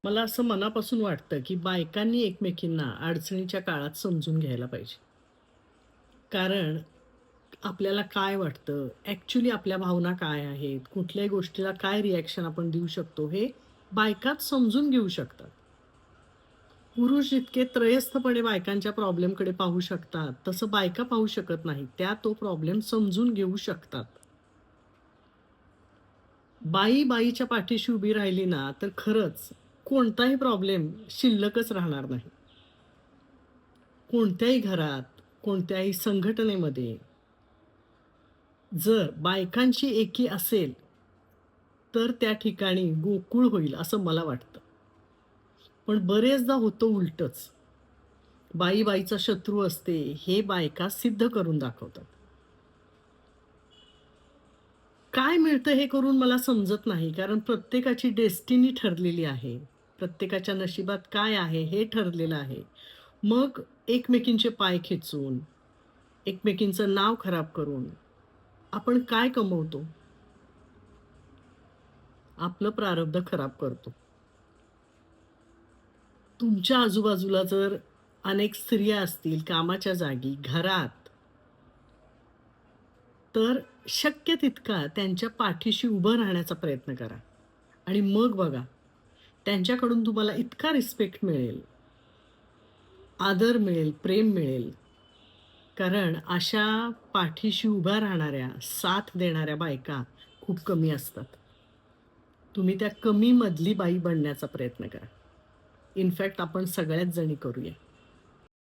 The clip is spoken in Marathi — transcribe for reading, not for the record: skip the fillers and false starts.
मला असं मनापासून वाटतं, की बायकांनी एकमेकींना अडचणीच्या काळात समजून घ्यायला पाहिजे. कारण आपल्याला काय वाटतं, ॲक्चुअली आपल्या भावना काय आहेत, कुठल्याही गोष्टीला काय रिएक्शन आपण देऊ शकतो, हे बायकाच समजून घेऊ शकतात. पुरुष जितके त्रयस्थपणे बायकांच्या प्रॉब्लेमकडे पाहू शकतात, तसं बायका पाहू शकत नाहीत. त्या तो प्रॉब्लेम समजून घेऊ शकतात. बाई बाईच्या पाठीशी उभी राहिली ना, तर खरंच कोणताही प्रॉब्लेम शिल्लकच राहणार नाही. कोणत्याही घरात, कोणत्याही संघटनेमध्ये जर बायकांची एकी असेल, तर त्या ठिकाणी गोकुळ होईल असं मला वाटतं. पण बरेचदा होतं उलटंच. बाई बाईचा शत्रू असते, हे बायका सिद्ध करून दाखवतात. काय मिळतं हे करून मला समजत नाही. कारण प्रत्येकाची डेस्टिनी ठरलेली आहे. प्रत्येकाच्या नशिबात काय आहे हे ठरलेलं आहे. मग एकमेकींचे पाय खेचून, एकमेकींचं नाव खराब करून आपण काय कमवतो? आपलं प्रारब्ध खराब करतो. तुमच्या आजूबाजूला जर अनेक स्त्रिया असतील कामाच्या जागी, घरात, तर शक्य तितका त्यांच्या पाठीशी उभं राहण्याचा प्रयत्न करा. आणि मग बघा, त्यांच्याकडून तुम्हाला इतका रिस्पेक्ट मिळेल, आदर मिळेल, प्रेम मिळेल. कारण अशा पाठीशी उभ्या राहणाऱ्या, साथ देणाऱ्या बायका खूप कमी असतात. तुम्ही त्या कमी मधली बाई बनण्याचा प्रयत्न करा. इनफॅक्ट आपण सगळ्याच जणी करूया.